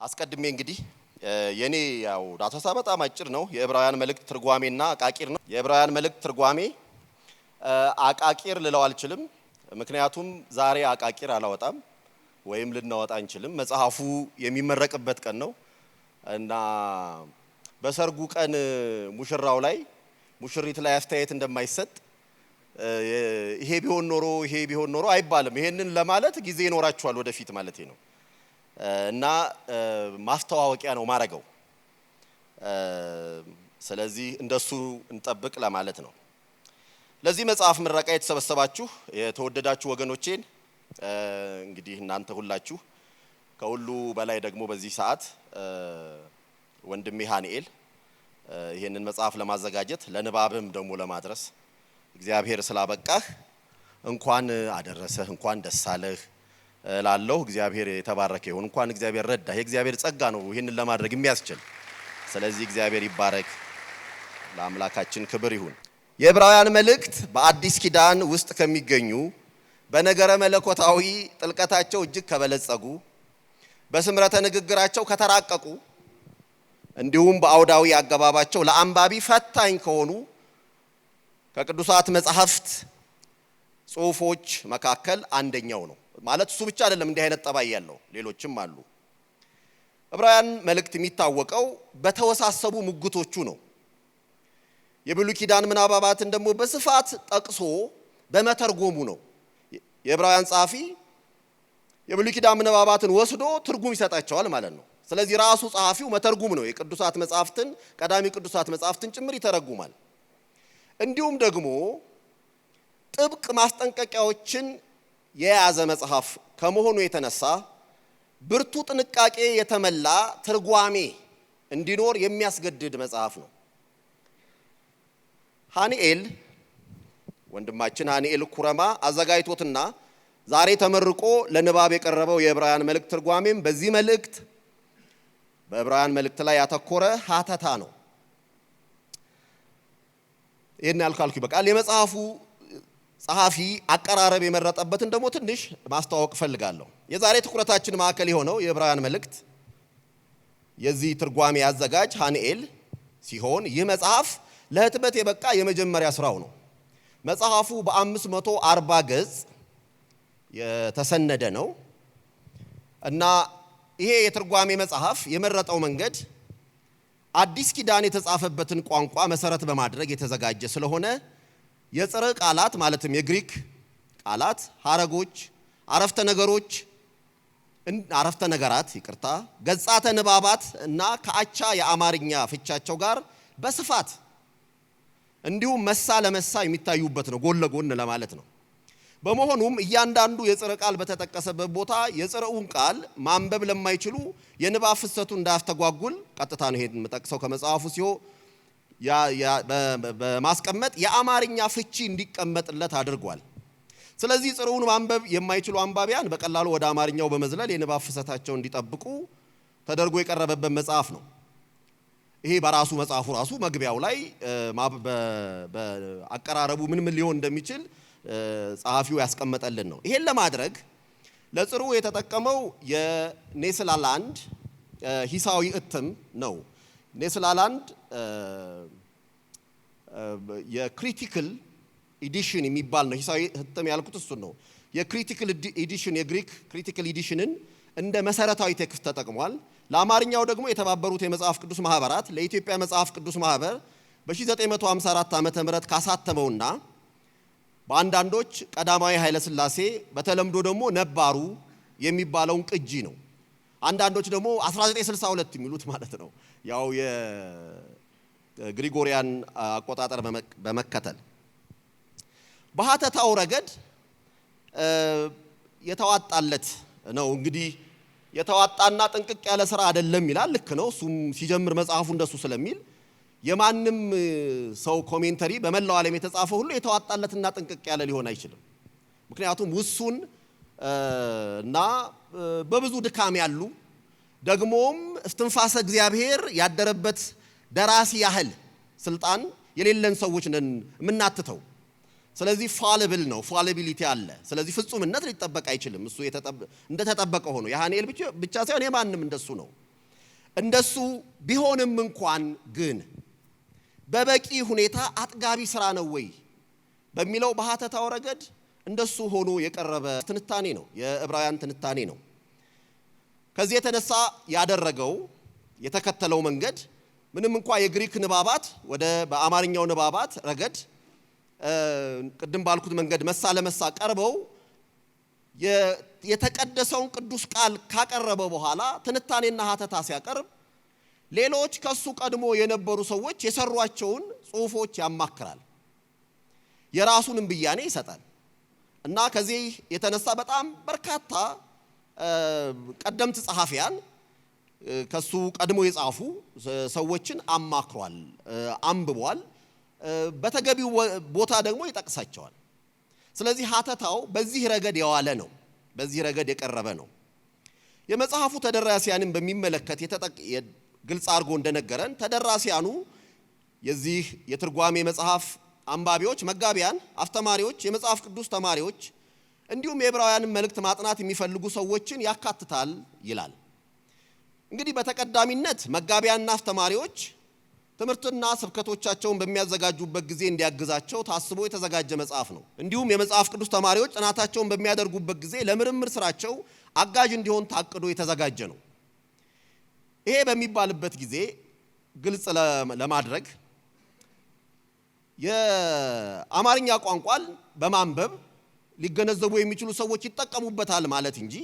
አስቀድሜ እንግዲህ የኔ ያው ዳሰሳ በጣም አጭር ነው። የዕብራውያን መልእክት ትርጓሜና አቃቂር ነው። የዕብራውያን መልእክት ትርጓሜ አቃቂር ልለው አልችልም። ምክንያቱም ዛሬ አቃቂር አላወጣም ወይም ልናወጣ አንችልም። መጽሐፉ የሚመረቅበት ቀን ነው እና በሰርጉ ቀን ሙሽራው ላይ ሙሽሪት ላይ አስተያየት እንደማይሰጥ ይሄ ቢሆን ኖሮ አይባልም። ይሄንን ለማለት ጊዜ ይኖራችኋል ወደፊት ማለቴ ነው። እና ማስተዋወቂያ ነው ማረገው። ስለዚህ እንደሱ እንጠብቅ ለማለት ነው። ለዚህ መጽሐፍ ምረቃ የተሰበሰባችሁ የተወደዳችሁ ወገኖቼን እንግዲህ እናንተ ሁላችሁ ከሁሉ በላይ ደግሞ በዚህ ሰዓት ወንድሜ ሃኒኤል ይሄንን መጽሐፍ ለማዘጋጀት ለንባብም ደግሞ ለማድረስ እግዚአብሔር ስላበቃህ እንኳን አደረሰህ እንኳን ደስ አለህ ላለው እግዚአብሔር የተባረከ ይሁን። እንኳን እግዚአብሔር ረዳ። የእግዚአብሔር ጸጋ ነው ይሄንን ለማድረግ የሚያስችል። ስለዚህ እግዚአብሔር ይባረክ፣ ለአምላካችን ክብር ይሁን። የዕብራውያን መልእክት በአዲስ ኪዳን ውስጥ ከሚገኙ በነገረ መለኮታዊ ጥልቀታቸው እጅግ ከበለጸጉ በስምረተ ንግግራቸው ከተራቀቁ እንዲሁም በአውዳዊ አገባባቸው ለአንባቢ ፈታኝ ከሆኑ ከቅዱሳት መጻሕፍት ጽሑፎች መካከል አንደኛው ነው። ማለት እሱ ብቻ አይደለም፣ እንዲህ አይነት ጠባይ ያለው ሌሎችም አሉ። ዕብራውያን መልእክት የሚታወቀው በተወሳሰቡ ሙግቶቹ ነው። የብሉይ ኪዳን ምናባባትን ደግሞ በስፋት ጠቅሶ በመተርጎሙ ነው። የዕብራውያን ጸሐፊ የብሉይ ኪዳን ምናባባትን ወስዶ ትርጉም ይሰጣቸዋል ማለት ነው። ስለዚህ ራሱ ጸሐፊው መተርጉም ነው። የቅዱሳት መጻሕፍትን ቀዳሚ ቅዱሳት መጻሕፍትን ጭምር ይተረጉማል። እንዲሁም ደግሞ ጥብቅ ማስጠንቀቂያዎችን የያዘ መጽሐፍ ከመሆኑ የተነሳ ብርቱ ጥንቃቄ የተመላ ትርጓሜ እንዲኖር የሚያስገድድ መጽሐፍ ነው። ሃኒኤል ወንድማችን ሃኒኤል ኩረማ አዘጋጅቶትና ዛሬ ተመርቆ ለንባብ የቀረበው የዕብራውያን መልእክት ትርጓሜም በዚህ መልእክት በዕብራውያን መልእክት ላይ ያተኮረ ሀተታ ነው። ይሄን ያልካልኩ ይበቃል። የመጽሐፉ ጸሐፊ አቀራረብ የመረጠበትን ደግሞ ትንሽ ማስተዋወቅ ፈልጋለሁ። የዛሬ ትኩረታችን ማዕከል የሆነው የዕብራውያን መልእክት የዚህ ትርጓሜ አዘጋጅ ሃኒኤል ሲሆን ይህ መጽሐፍ ለህትመት የበቃ የመጀመሪያ ስራው ነው። መጽሐፉ በ540 ገጽ የተሰነደ ነው እና ይሄ የትርጓሜ መጽሐፍ የመረጠው መንገድ አዲስ ኪዳን የተጻፈበትን ቋንቋ መሰረት በማድረግ የተዘጋጀ ስለሆነ የጥሬ ቃላት ማለትም የግሪክ ቃላት፣ ሐረጎች፣ አረፍተ ነገራት ገጻተ ንባባት እና ከአቻ የአማርኛ ፍቻቸው ጋር በስፋት እንዲሁም መሳ ለመሳ የሚታዩበት ነው፣ ጎን ለጎን ለማለት ነው። በመሆኑም እያንዳንዱ የጥሬ ቃል በተጠቀሰበት ቦታ የጥሬውን ቃል ማንበብ ለማይችሉ የንባብ ፍሰቱ እንዳያስተጓጉል ቀጥታ ነው ይሄን የምጠቅሰው ከመጽሐፉ ሲሆን በማስቀመጥ የአማርኛ ፍቺ እንዲቀመጥለት አድርጓል። ስለዚህ ጥሬውን ማንበብ የማይችሉ አንባቢያን በቀላሉ ወደ አማርኛው በመዝለል የንባብ ፍሰታቸውን እንዲጠብቁ ተደርጎ የቀረበበት መጽሐፍ ነው። ይሄ በራሱ መጽሐፉ ራሱ መግቢያው ላይ በአቀራረቡ ምን ሊሆን እንደሚችል ጸሐፊው ያስቀመጠልን ነው። ይሄን ለማድረግ ለጥሩ የተጠቀመው የኔስላላንድ ሂሳዊ እትም ነው። ኔስላላንድ የክሪቲካል ኤዲሽን የሚባል ነው። ሂሳዊ እትም ያልኩት እሱን ነው። የክሪቲካል ኤዲሽን የግሪክ ክሪቲካል ኤዲሽንን እንደ መሰረታዊ ቴክስት ተጠቅሟል። ለአማርኛው ደግሞ የተባበሩት የመጽሐፍ ቅዱስ ማህበራት ለኢትዮጵያ መጽሐፍ ቅዱስ ማህበር በ1954 ዓመተ ምህረት ካሳተመውና በአንዳንዶች ቀዳማዊ ኃይለ ሥላሴ በተለምዶ ደግሞ ነባሩ የሚባለውን ቅጂ ነው። አንዳንዶች ደግሞ 1962 የሚሉት ማለት ነው። ያው የግሪጎሪያን አቆጣጠር በመከተል በሐተታው ረገድ የተዋጣለት ነው። እንግዲህ የተዋጣና ጥንቅቅ ያለ ስራ አይደለም ይላል። ልክ ነው። እሱም ሲጀምር መጽሐፉ እንደሱ ስለሚል የማንም ሰው ኮሜንተሪ በመላው ዓለም የተጻፈ ሁሉ የተዋጣለትና ጥንቅቅ ያለ ሊሆን አይችልም። ምክንያቱም ውሱን እና በብዙ ድካም ያሉ ደግሞም እስትንፋሰ እግዚአብሔር ያደረበት ደራሲ ያህል ስልጣን የሌለን ሰዎች ነን የምናትተው። ስለዚህ ፋልብል ነው፣ ፋሊቢሊቲ አለ። ስለዚህ ፍጹምነት ሊጠበቅ አይችልም። እሱ እንደተጠበቀ ሆኖ የሃኒኤል ብቻ ሳይሆን የማንም እንደሱ ነው። እንደሱ ቢሆንም እንኳን ግን በበቂ ሁኔታ አጥጋቢ ስራ ነው ወይ በሚለው በሐተታው ረገድ እንደሱ ሆኖ የቀረበ ትንታኔ ነው፣ የዕብራውያን ትንታኔ ነው። ከዚህ የተነሳ ያደረገው የተከተለው መንገድ ምንም እንኳን የግሪክ ንባባት ወደ በአማርኛው ንባባት ረገድ ቅድም ባልኩት መንገድ መሳ ለመሳ ቀርበው የተቀደሰውን ቅዱስ ቃል ካቀረበ በኋላ ትንታኔና ሐተታ ሲያቀርብ ሌሎች ከሱ ቀድሞ የነበሩ ሰዎች የሰሯቸውን ጽሑፎች ያማክራል፣ የራሱንም ብያኔ ይሰጣል እና ከዚህ የተነሳ በጣም በርካታ ቀደምት ጸሐፊያን ከሱ ቀድሞ የጻፉ ሰዎችን አማክሯል፣ አንብቧል፣ በተገቢው ቦታ ደግሞ ይጠቅሳቸዋል። ስለዚህ ሐተታው በዚህ ረገድ የዋለ ነው፣ በዚህ ረገድ የቀረበ ነው። የመጽሐፉ ተደራሲያንን በሚመለከት ግልጽ አድርጎ እንደነገረን ተደራሲያኑ የዚህ የትርጓሜ መጽሐፍ አንባቢዎች፣ መጋቢያን፣ አስተማሪዎች፣ የመጽሐፍ ቅዱስ ተማሪዎች እንዲሁም የዕብራውያንን መልእክት ማጥናት የሚፈልጉ ሰዎችን ያካትታል ይላል። እንግዲህ በተቀዳሚነት መጋቢያንና አስተማሪዎች ትምህርትና ስብከቶቻቸውን በሚያዘጋጁበት ጊዜ እንዲያግዛቸው ታስቦ የተዘጋጀ መጽሐፍ ነው። እንዲሁም የመጽሐፍ ቅዱስ ተማሪዎች ጥናታቸውን በሚያደርጉበት ጊዜ ለምርምር ስራቸው አጋዥ እንዲሆን ታቅዶ የተዘጋጀ ነው። ይሄ በሚባልበት ጊዜ ግልጽ ለማድረግ የአማርኛ ቋንቋን በማንበብ ሊገነዘቡ የሚችሉ ሰዎች ይጠቀሙበታል ማለት እንጂ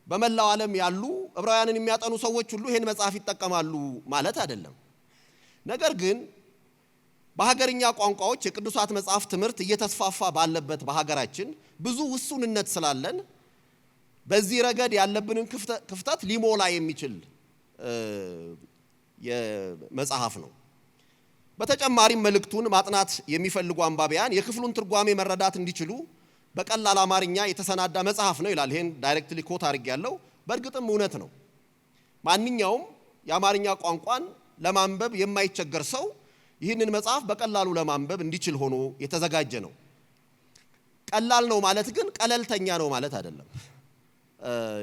በመላው ዓለም ያሉ ዕብራውያንን የሚያጠኑ ሰዎች ሁሉ ይሄን መጽሐፍ ይጠቀማሉ ማለት አይደለም። ነገር ግን በሀገርኛ ቋንቋዎች የቅዱሳት መጽሐፍ ትምህርት እየተስፋፋ ባለበት በሀገራችን ብዙ ውሱንነት ስላለን በዚህ ረገድ ያለብንን ክፍተት ሊሞላ የሚችል የመጽሐፍ ነው። በተጨማሪም መልእክቱን ማጥናት የሚፈልጉ አንባቢያን የክፍሉን ትርጓሜ መረዳት እንዲችሉ በቀላል አማርኛ የተሰናዳ መጽሐፍ ነው ይላል። ይሄን ዳይሬክትሊ ኮት አድርጌያለሁ። በእርግጥም እውነት ነው። ማንኛውም የአማርኛ ቋንቋን ለማንበብ የማይቸገር ሰው ይህንን መጽሐፍ በቀላሉ ለማንበብ እንዲችል ሆኖ የተዘጋጀ ነው። ቀላል ነው ማለት ግን ቀለልተኛ ነው ማለት አይደለም።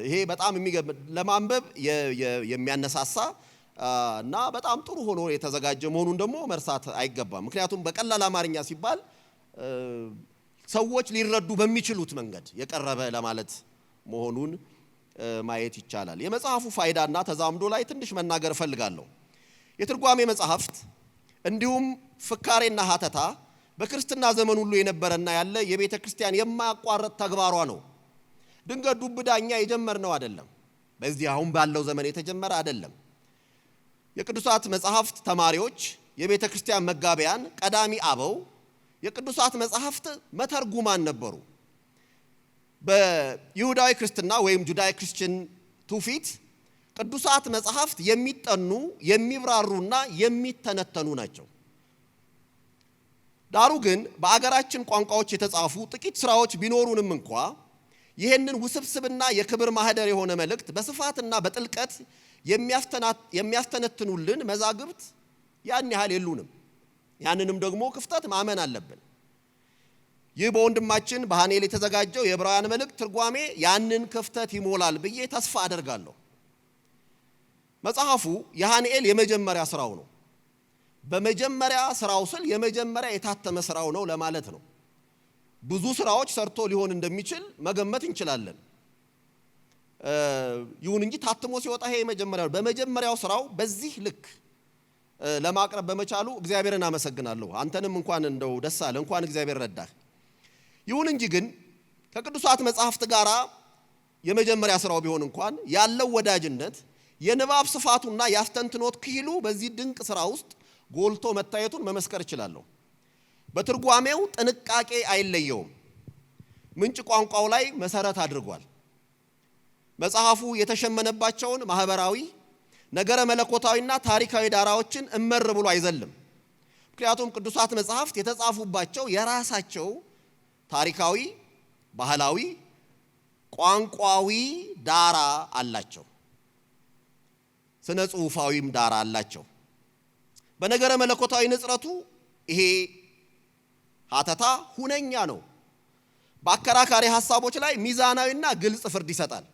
ይሄ በጣም ለማንበብ የሚያነሳሳ እና በጣም ጥሩ ሆኖ የተዘጋጀ መሆኑን ደግሞ መርሳት አይገባም። ምክንያቱም በቀላል አማርኛ ሲባል ሰዎች ሊረዱ በሚችሉት መንገድ የቀረበ ለማለት መሆኑን ማየት ይቻላል። የመጽሐፉ ፋይዳና ተዛምዶ ላይ ትንሽ መናገር እፈልጋለሁ። የትርጓሜ መጽሐፍት እንዲሁም ፍካሬና ሐተታ በክርስትና ዘመን ሁሉ የነበረና ያለ የቤተ ክርስቲያን የማያቋርጥ ተግባሯ ነው። ድንገት ዱብዳ እኛ የጀመርነው አይደለም። በዚህ አሁን ባለው ዘመን የተጀመረ አይደለም። የቅዱሳት መጽሐፍት ተማሪዎች፣ የቤተ ክርስቲያን መጋቢያን፣ ቀዳሚ አበው የቅዱሳት መጽሐፍት መተርጉማን ነበሩ። በይሁዳዊ ክርስትና ወይም ጁዳይ ክርስቲያን ትውፊት ቅዱሳት መጽሐፍት የሚጠኑ የሚብራሩና የሚተነተኑ ናቸው። ዳሩ ግን በአገራችን ቋንቋዎች የተጻፉ ጥቂት ስራዎች ቢኖሩንም እንኳ ይህንን ውስብስብና የክብር ማህደር የሆነ መልእክት በስፋትና በጥልቀት የሚያስተነትኑልን መዛግብት ያን ያህል የሉንም። ያንንም ደግሞ ክፍተት ማመን አለብን። ይህ በወንድማችን በሃኔል የተዘጋጀው የዕብራውያን መልእክት ትርጓሜ ያንን ክፍተት ይሞላል ብዬ ተስፋ አደርጋለሁ። መጽሐፉ የሃኔል የመጀመሪያ ስራው ነው። በመጀመሪያ ስራው ስል የመጀመሪያ የታተመ ስራው ነው ለማለት ነው። ብዙ ስራዎች ሰርቶ ሊሆን እንደሚችል መገመት እንችላለን። ይሁን እንጂ ታትሞ ሲወጣ ይሄ የመጀመሪያው በመጀመሪያው ስራው በዚህ ልክ ለማቅረብ በመቻሉ እግዚአብሔርን አመሰግናለሁ። አንተንም እንኳን እንደው ደስ አለ፣ እንኳን እግዚአብሔር ረዳህ። ይሁን እንጂ ግን ከቅዱሳት መጽሐፍት ጋራ የመጀመሪያ ስራው ቢሆን እንኳን ያለው ወዳጅነት፣ የንባብ ስፋቱና ያስተንትኖት ክሂሉ በዚህ ድንቅ ስራ ውስጥ ጎልቶ መታየቱን መመስከር እችላለሁ። በትርጓሜው ጥንቃቄ አይለየውም። ምንጭ ቋንቋው ላይ መሰረት አድርጓል። መጽሐፉ የተሸመነባቸውን ማህበራዊ፣ ነገረ መለኮታዊና ታሪካዊ ዳራዎችን እመር ብሎ አይዘልም። ምክንያቱም ቅዱሳት መጽሐፍት የተጻፉባቸው የራሳቸው ታሪካዊ፣ ባህላዊ፣ ቋንቋዊ ዳራ አላቸው። ስነ ጽሑፋዊም ዳራ አላቸው። በነገረ መለኮታዊ ንጽረቱ ይሄ ሐተታ ሁነኛ ነው። በአከራካሪ ሐሳቦች ላይ ሚዛናዊና ግልጽ ፍርድ ይሰጣል።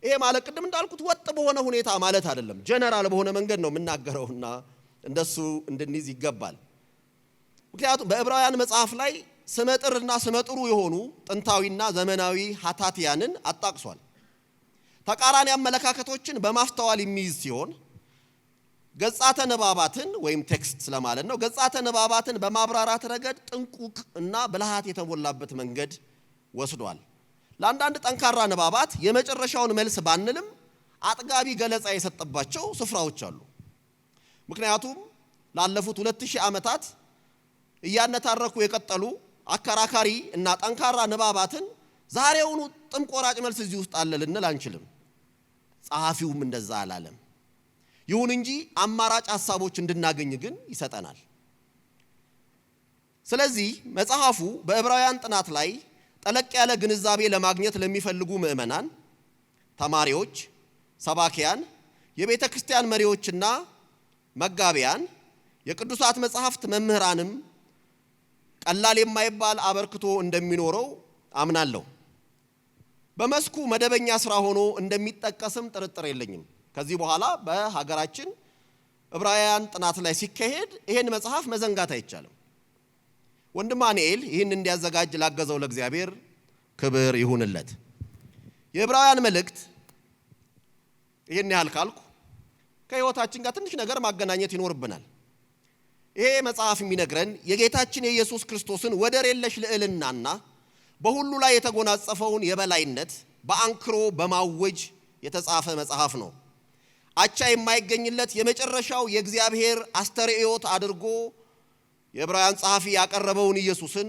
ይሄ ማለት ቅድም እንዳልኩት ወጥ በሆነ ሁኔታ ማለት አይደለም። ጀነራል በሆነ መንገድ ነው የምናገረውና እንደሱ እንድንይዝ ይገባል። ምክንያቱም በዕብራውያን መጽሐፍ ላይ ስመጥርና ስመጥሩ የሆኑ ጥንታዊና ዘመናዊ ሐታቲያንን አጣቅሷል። ተቃራኒ አመለካከቶችን በማስተዋል የሚይዝ ሲሆን ገጻተ ንባባትን ወይም ቴክስት ስለማለት ነው ገጻተ ንባባትን በማብራራት ረገድ ጥንቁቅ እና ብልሃት የተሞላበት መንገድ ወስዷል። ለአንዳንድ ጠንካራ ንባባት የመጨረሻውን መልስ ባንልም አጥጋቢ ገለጻ የሰጠባቸው ስፍራዎች አሉ። ምክንያቱም ላለፉት 2000 ዓመታት እያነታረኩ የቀጠሉ አከራካሪ እና ጠንካራ ንባባትን ዛሬውኑ ጥም ቆራጭ መልስ እዚህ ውስጥ አለ ልንል አንችልም። ጸሐፊውም እንደዛ አላለም። ይሁን እንጂ አማራጭ ሐሳቦች እንድናገኝ ግን ይሰጠናል። ስለዚህ መጽሐፉ በዕብራውያን ጥናት ላይ ጠለቅ ያለ ግንዛቤ ለማግኘት ለሚፈልጉ ምዕመናን፣ ተማሪዎች፣ ሰባኪያን፣ የቤተ ክርስቲያን መሪዎችና መጋቢያን፣ የቅዱሳት መጽሐፍት መምህራንም ቀላል የማይባል አበርክቶ እንደሚኖረው አምናለሁ። በመስኩ መደበኛ ስራ ሆኖ እንደሚጠቀስም ጥርጥር የለኝም። ከዚህ በኋላ በሀገራችን ዕብራውያን ጥናት ላይ ሲካሄድ ይሄን መጽሐፍ መዘንጋት አይቻልም። ወንድም አኒኤል ይህን እንዲያዘጋጅ ላገዘው ለእግዚአብሔር ክብር ይሁንለት። የዕብራውያን መልእክት ይህን ያህል ካልኩ ከሕይወታችን ጋር ትንሽ ነገር ማገናኘት ይኖርብናል። ይሄ መጽሐፍ የሚነግረን የጌታችን የኢየሱስ ክርስቶስን ወደር የለሽ ልዕልናና በሁሉ ላይ የተጎናጸፈውን የበላይነት በአንክሮ በማወጅ የተጻፈ መጽሐፍ ነው። አቻ የማይገኝለት የመጨረሻው የእግዚአብሔር አስተርእዮት አድርጎ የዕብራውያን ጸሐፊ ያቀረበውን ኢየሱስን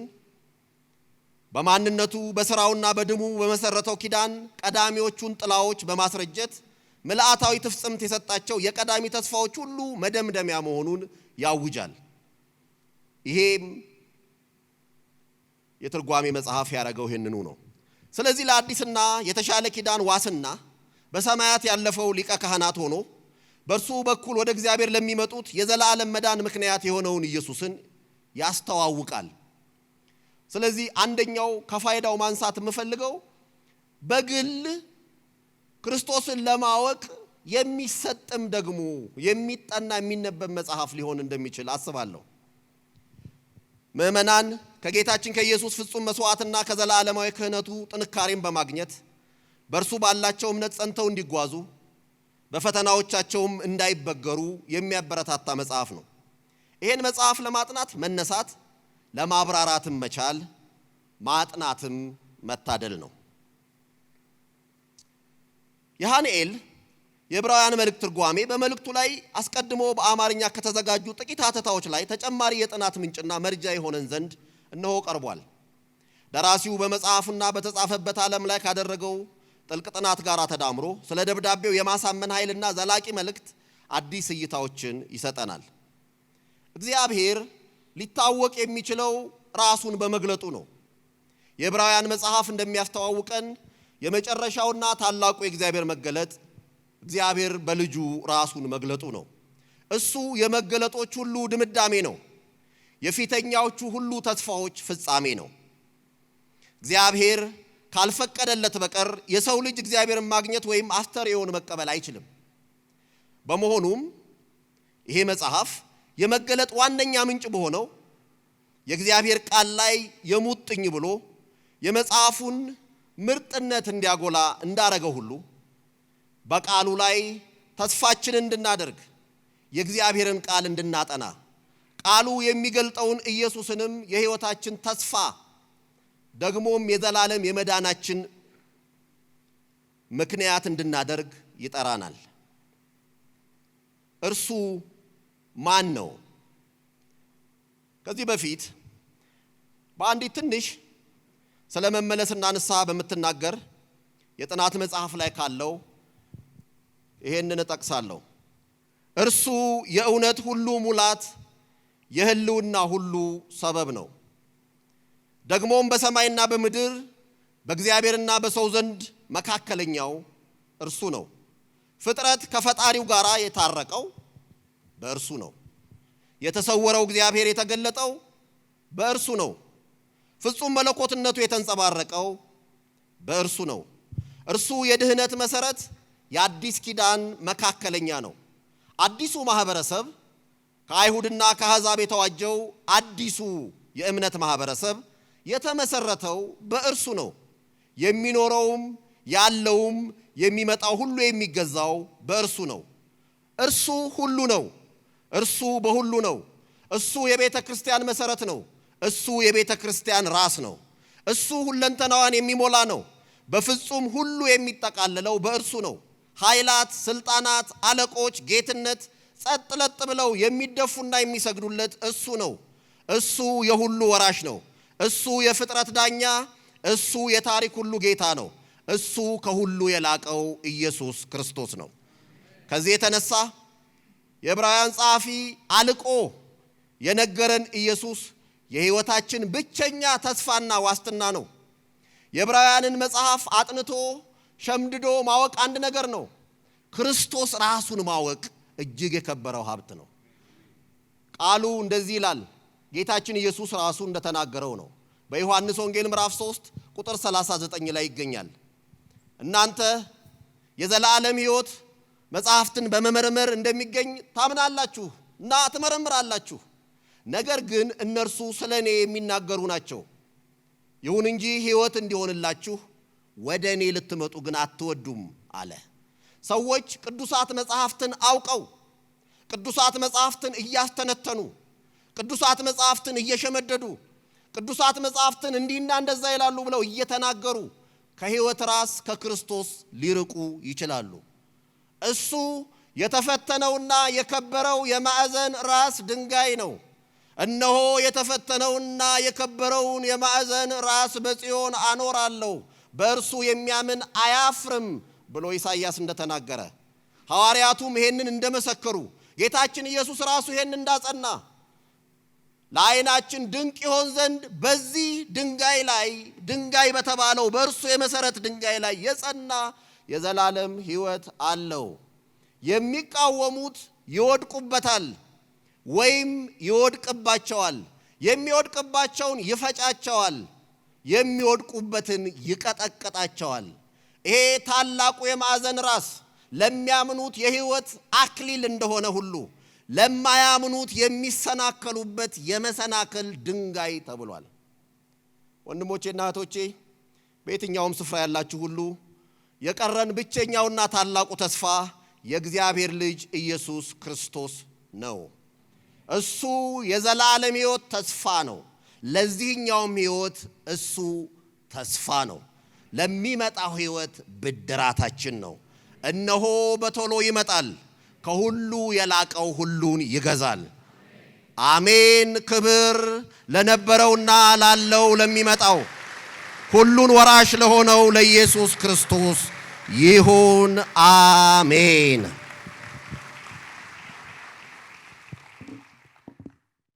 በማንነቱ በሥራውና በደሙ በመሰረተው ኪዳን ቀዳሚዎቹን ጥላዎች በማስረጀት ምልአታዊ ፍጽምት የሰጣቸው የቀዳሚ ተስፋዎች ሁሉ መደምደሚያ መሆኑን ያውጃል። ይሄም የትርጓሜ መጽሐፍ ያደረገው ይህንኑ ነው። ስለዚህ ለአዲስና የተሻለ ኪዳን ዋስና በሰማያት ያለፈው ሊቀ ካህናት ሆኖ በእርሱ በኩል ወደ እግዚአብሔር ለሚመጡት የዘላለም መዳን ምክንያት የሆነውን ኢየሱስን ያስተዋውቃል። ስለዚህ አንደኛው ከፋይዳው ማንሳት የምፈልገው በግል ክርስቶስን ለማወቅ የሚሰጥም ደግሞ የሚጠና የሚነበብ መጽሐፍ ሊሆን እንደሚችል አስባለሁ። ምዕመናን ከጌታችን ከኢየሱስ ፍጹም መስዋዕትና ከዘላለማዊ ክህነቱ ጥንካሬን በማግኘት በእርሱ ባላቸው እምነት ጸንተው እንዲጓዙ በፈተናዎቻቸውም እንዳይበገሩ የሚያበረታታ መጽሐፍ ነው። ይሄን መጽሐፍ ለማጥናት መነሳት፣ ለማብራራትም መቻል፣ ማጥናትም መታደል ነው። የሃንኤል የዕብራውያን መልእክት ትርጓሜ በመልእክቱ ላይ አስቀድሞ በአማርኛ ከተዘጋጁ ጥቂት ሐተታዎች ላይ ተጨማሪ የጥናት ምንጭና መርጃ የሆነን ዘንድ እነሆ ቀርቧል። ደራሲው በመጽሐፉና በተጻፈበት ዓለም ላይ ካደረገው ጥልቅ ጥናት ጋር ተዳምሮ ስለ ደብዳቤው የማሳመን ኃይልና ዘላቂ መልእክት አዲስ እይታዎችን ይሰጠናል። እግዚአብሔር ሊታወቅ የሚችለው ራሱን በመግለጡ ነው። የዕብራውያን መጽሐፍ እንደሚያስተዋውቀን የመጨረሻውና ታላቁ የእግዚአብሔር መገለጥ እግዚአብሔር በልጁ ራሱን መግለጡ ነው። እሱ የመገለጦች ሁሉ ድምዳሜ ነው። የፊተኛዎቹ ሁሉ ተስፋዎች ፍጻሜ ነው። እግዚአብሔር ካልፈቀደለት በቀር የሰው ልጅ እግዚአብሔርን ማግኘት ወይም አስተርእዮን መቀበል አይችልም። በመሆኑም ይሄ መጽሐፍ የመገለጥ ዋነኛ ምንጭ በሆነው የእግዚአብሔር ቃል ላይ የሙጥኝ ብሎ የመጽሐፉን ምርጥነት እንዲያጎላ እንዳረገው ሁሉ በቃሉ ላይ ተስፋችንን እንድናደርግ የእግዚአብሔርን ቃል እንድናጠና ቃሉ የሚገልጠውን ኢየሱስንም የሕይወታችን ተስፋ ደግሞም የዘላለም የመዳናችን ምክንያት እንድናደርግ ይጠራናል። እርሱ ማን ነው? ከዚህ በፊት በአንዲት ትንሽ ስለ መመለስና ንስሐ በምትናገር የጥናት መጽሐፍ ላይ ካለው ይሄንን እጠቅሳለሁ። እርሱ የእውነት ሁሉ ሙላት የህልውና ሁሉ ሰበብ ነው። ደግሞም በሰማይና በምድር በእግዚአብሔርና በሰው ዘንድ መካከለኛው እርሱ ነው። ፍጥረት ከፈጣሪው ጋር የታረቀው በእርሱ ነው። የተሰወረው እግዚአብሔር የተገለጠው በእርሱ ነው። ፍጹም መለኮትነቱ የተንጸባረቀው በእርሱ ነው። እርሱ የድህነት መሰረት የአዲስ ኪዳን መካከለኛ ነው። አዲሱ ማህበረሰብ ከአይሁድና ከአሕዛብ የተዋጀው አዲሱ የእምነት ማህበረሰብ የተመሰረተው በእርሱ ነው። የሚኖረውም ያለውም የሚመጣው ሁሉ የሚገዛው በእርሱ ነው። እርሱ ሁሉ ነው። እርሱ በሁሉ ነው። እሱ የቤተ ክርስቲያን መሰረት ነው። እሱ የቤተ ክርስቲያን ራስ ነው። እሱ ሁለንተናዋን የሚሞላ ነው። በፍጹም ሁሉ የሚጠቃለለው በእርሱ ነው። ኃይላት፣ ስልጣናት፣ አለቆች፣ ጌትነት ጸጥ ለጥ ብለው የሚደፉና የሚሰግዱለት እሱ ነው። እሱ የሁሉ ወራሽ ነው። እሱ የፍጥረት ዳኛ፣ እሱ የታሪክ ሁሉ ጌታ ነው። እሱ ከሁሉ የላቀው ኢየሱስ ክርስቶስ ነው። ከዚህ የተነሳ የዕብራውያን ጸሐፊ አልቆ የነገረን ኢየሱስ የሕይወታችን ብቸኛ ተስፋና ዋስትና ነው። የዕብራውያንን መጽሐፍ አጥንቶ ሸምድዶ ማወቅ አንድ ነገር ነው። ክርስቶስ ራሱን ማወቅ እጅግ የከበረው ሀብት ነው። ቃሉ እንደዚህ ይላል። ጌታችን ኢየሱስ ራሱ እንደተናገረው ነው። በዮሐንስ ወንጌል ምዕራፍ 3 ቁጥር 39 ላይ ይገኛል። እናንተ የዘላለም ሕይወት መጽሐፍትን በመመርመር እንደሚገኝ ታምናላችሁ እና ትመረምራላችሁ። ነገር ግን እነርሱ ስለኔ የሚናገሩ ናቸው። ይሁን እንጂ ሕይወት እንዲሆንላችሁ ወደ እኔ ልትመጡ ግን አትወዱም አለ። ሰዎች ቅዱሳት መጽሐፍትን አውቀው ቅዱሳት መጽሐፍትን እያስተነተኑ ቅዱሳት መጽሐፍትን እየሸመደዱ ቅዱሳት መጽሐፍትን እንዲህና እንደዛ ይላሉ ብለው እየተናገሩ ከሕይወት ራስ ከክርስቶስ ሊርቁ ይችላሉ። እሱ የተፈተነውና የከበረው የማዕዘን ራስ ድንጋይ ነው። እነሆ የተፈተነውና የከበረውን የማዕዘን ራስ በጽዮን አኖራለሁ፣ በእርሱ የሚያምን አያፍርም ብሎ ኢሳይያስ እንደተናገረ፣ ሐዋርያቱም ይሄንን እንደመሰከሩ፣ ጌታችን ኢየሱስ ራሱ ይሄንን እንዳጸና ለዓይናችን ድንቅ ይሆን ዘንድ በዚህ ድንጋይ ላይ ድንጋይ በተባለው በእርሱ የመሰረት ድንጋይ ላይ የጸና የዘላለም ሕይወት አለው። የሚቃወሙት ይወድቁበታል ወይም ይወድቅባቸዋል። የሚወድቅባቸውን ይፈጫቸዋል፣ የሚወድቁበትን ይቀጠቅጣቸዋል። ይሄ ታላቁ የማዕዘን ራስ ለሚያምኑት የሕይወት አክሊል እንደሆነ ሁሉ ለማያምኑት የሚሰናከሉበት የመሰናከል ድንጋይ ተብሏል። ወንድሞቼና እህቶቼ በየትኛውም ስፍራ ያላችሁ ሁሉ የቀረን ብቸኛውና ታላቁ ተስፋ የእግዚአብሔር ልጅ ኢየሱስ ክርስቶስ ነው። እሱ የዘላለም ሕይወት ተስፋ ነው። ለዚህኛውም ሕይወት እሱ ተስፋ ነው። ለሚመጣው ሕይወት ብድራታችን ነው። እነሆ በቶሎ ይመጣል፣ ከሁሉ የላቀው ሁሉን ይገዛል። አሜን። ክብር ለነበረውና ላለው ለሚመጣው ሁሉን ወራሽ ለሆነው ለኢየሱስ ክርስቶስ ይሁን። አሜን።